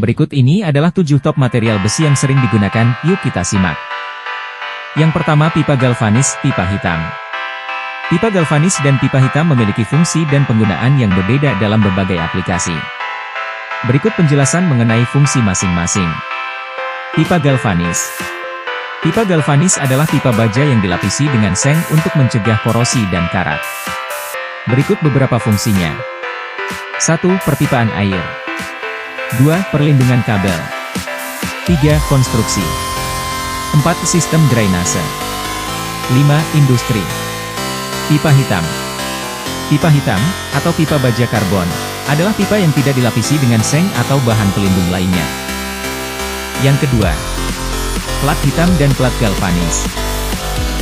Berikut ini adalah 7 top material besi yang sering digunakan, yuk kita simak. Yang pertama, pipa galvanis, pipa hitam. Pipa galvanis dan pipa hitam memiliki fungsi dan penggunaan yang berbeda dalam berbagai aplikasi. Berikut penjelasan mengenai fungsi masing-masing. Pipa galvanis. Pipa galvanis adalah pipa baja yang dilapisi dengan seng untuk mencegah korosi dan karat. Berikut beberapa fungsinya. 1. Perpipaan air. 2. Perlindungan kabel. 3. Konstruksi. 4. Sistem drainase. 5. Industri. Pipa hitam. Pipa hitam, atau pipa baja karbon, adalah pipa yang tidak dilapisi dengan seng atau bahan pelindung lainnya. Yang kedua, plat hitam dan plat galvanis.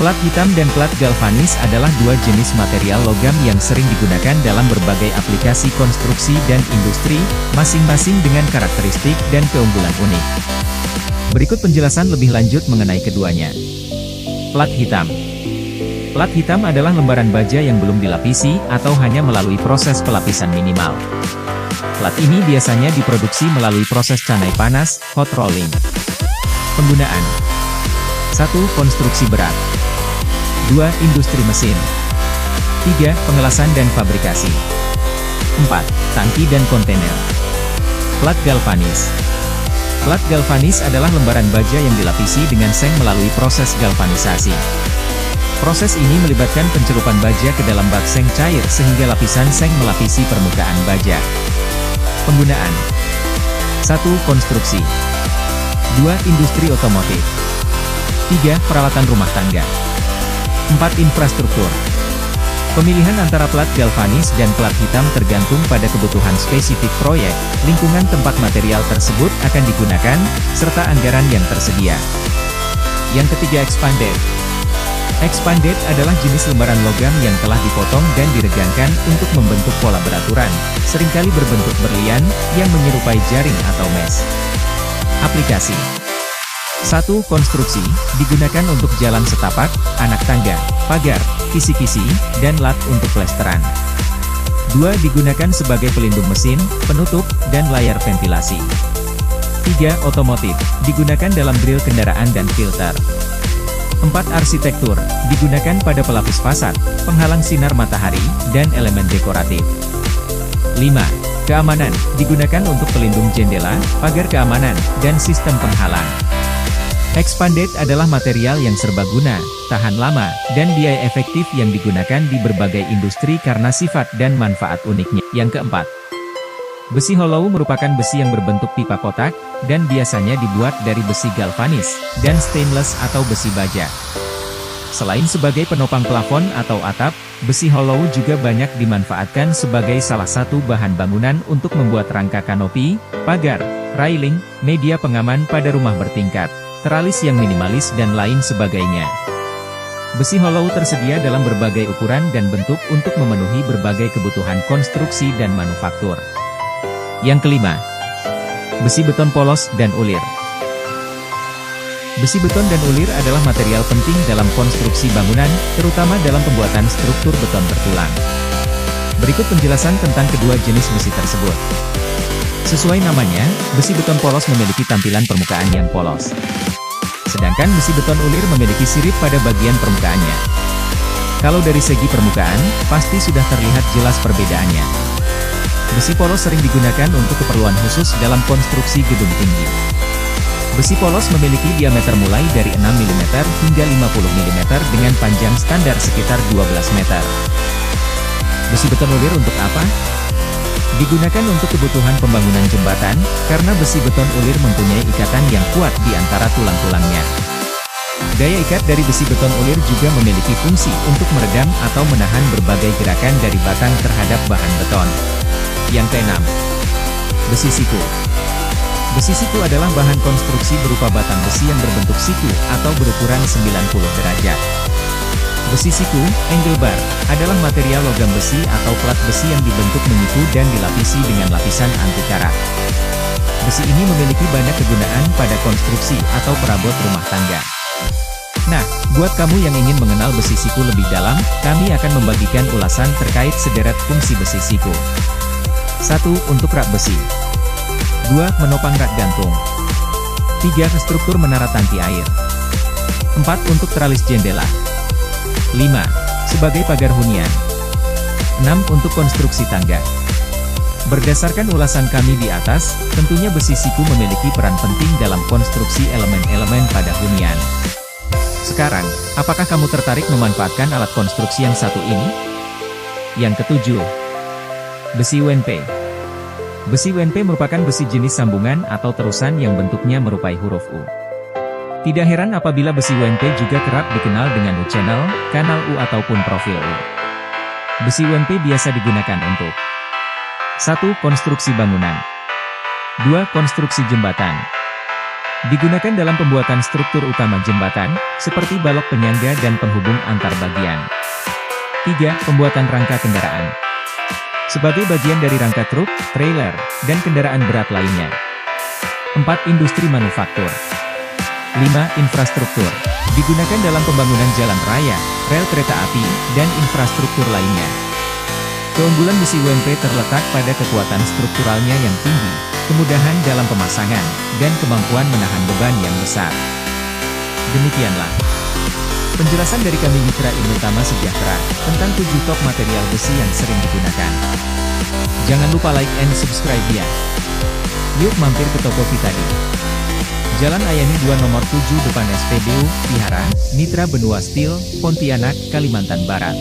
Plat hitam dan plat galvanis adalah dua jenis material logam yang sering digunakan dalam berbagai aplikasi konstruksi dan industri, masing-masing dengan karakteristik dan keunggulan unik. Berikut penjelasan lebih lanjut mengenai keduanya. Plat hitam. Plat hitam adalah lembaran baja yang belum dilapisi atau hanya melalui proses pelapisan minimal. Plat ini biasanya diproduksi melalui proses canai panas, hot rolling. Penggunaan. 1. Konstruksi berat. 2. Industri mesin. 3. Pengelasan dan fabrikasi. 4. Tangki dan kontainer. Plat galvanis. Plat galvanis adalah lembaran baja yang dilapisi dengan seng melalui proses galvanisasi. Proses ini melibatkan pencelupan baja ke dalam bak seng cair sehingga lapisan seng melapisi permukaan baja. Penggunaan. 1. Konstruksi. 2. Industri otomotif. 3. Peralatan rumah tangga. 4. Infrastruktur. Pemilihan antara plat galvanis dan plat hitam tergantung pada kebutuhan spesifik proyek, lingkungan tempat material tersebut akan digunakan, serta anggaran yang tersedia. Yang ketiga, expanded. Expanded adalah jenis lembaran logam yang telah dipotong dan diregangkan untuk membentuk pola beraturan, seringkali berbentuk berlian, yang menyerupai jaring atau mes. Aplikasi. 1. Konstruksi, digunakan untuk jalan setapak, anak tangga, pagar, kisi-kisi, dan lat untuk plesteran. 2. Digunakan sebagai pelindung mesin, penutup, dan layar ventilasi. 3. Otomotif, digunakan dalam grill kendaraan dan filter. 4. Arsitektur, digunakan pada pelapis fasad, penghalang sinar matahari, dan elemen dekoratif. 5. Keamanan, digunakan untuk pelindung jendela, pagar keamanan, dan sistem penghalang. Expanded adalah material yang serbaguna, tahan lama, dan biaya efektif yang digunakan di berbagai industri karena sifat dan manfaat uniknya. Yang keempat, besi hollow merupakan besi yang berbentuk pipa kotak, dan biasanya dibuat dari besi galvanis, dan stainless atau besi baja. Selain sebagai penopang plafon atau atap, besi hollow juga banyak dimanfaatkan sebagai salah satu bahan bangunan untuk membuat rangka kanopi, pagar, railing, media pengaman pada rumah bertingkat, teralis yang minimalis dan lain sebagainya. Besi hollow tersedia dalam berbagai ukuran dan bentuk untuk memenuhi berbagai kebutuhan konstruksi dan manufaktur. Yang kelima, besi beton polos dan ulir. Besi beton dan ulir adalah material penting dalam konstruksi bangunan, terutama dalam pembuatan struktur beton bertulang. Berikut penjelasan tentang kedua jenis besi tersebut. Sesuai namanya, besi beton polos memiliki tampilan permukaan yang polos. Sedangkan besi beton ulir memiliki sirip pada bagian permukaannya. Kalau dari segi permukaan, pasti sudah terlihat jelas perbedaannya. Besi polos sering digunakan untuk keperluan khusus dalam konstruksi gedung tinggi. Besi polos memiliki diameter mulai dari 6 mm hingga 50 mm dengan panjang standar sekitar 12 meter. Besi beton ulir untuk apa? Digunakan untuk kebutuhan pembangunan jembatan, karena besi beton ulir mempunyai ikatan yang kuat di antara tulang-tulangnya. Daya ikat dari besi beton ulir juga memiliki fungsi untuk meredam atau menahan berbagai gerakan dari batang terhadap bahan beton. Yang keenam, besi siku. Besi siku adalah bahan konstruksi berupa batang besi yang berbentuk siku atau berukuran 90 derajat. Besi siku, angle bar, adalah material logam besi atau plat besi yang dibentuk menyiku dan dilapisi dengan lapisan anti karat. Besi ini memiliki banyak kegunaan pada konstruksi atau perabot rumah tangga. Nah, buat kamu yang ingin mengenal besi siku lebih dalam, kami akan membagikan ulasan terkait sederet fungsi besi siku. 1. Untuk rak besi. 2. Menopang rak gantung. 3. Struktur menara tangki air. 4. Untuk teralis jendela. 5. Sebagai pagar hunian. 6. Untuk konstruksi tangga. Berdasarkan ulasan kami di atas, tentunya besi siku memiliki peran penting dalam konstruksi elemen-elemen pada hunian. Sekarang, apakah kamu tertarik memanfaatkan alat konstruksi yang satu ini? Yang ketujuh, besi WNP. Besi WNP merupakan besi jenis sambungan atau terusan yang bentuknya merupai huruf U. Tidak heran apabila besi WNP juga kerap dikenal dengan U-channel, kanal U ataupun profil U. Besi WNP biasa digunakan untuk 1. Konstruksi bangunan. 2. Konstruksi jembatan. Digunakan dalam pembuatan struktur utama jembatan, seperti balok penyangga dan penghubung antar bagian. 3. Pembuatan rangka kendaraan. Sebagai bagian dari rangka truk, trailer, dan kendaraan berat lainnya. 4. Industri manufaktur. 5. Infrastruktur. Digunakan dalam pembangunan jalan raya, rel kereta api, dan infrastruktur lainnya. Keunggulan besi WNP terletak pada kekuatan strukturalnya yang tinggi, kemudahan dalam pemasangan, dan kemampuan menahan beban yang besar. Demikianlah penjelasan dari kami Mitra Inutama Sejahtera tentang 7 top material besi yang sering digunakan. Jangan lupa like and subscribe ya. Yuk mampir ke toko kita di Jalan Ayani 2 nomor 7 depan SPBU, Vihara, Mitra Benua Steel, Pontianak, Kalimantan Barat.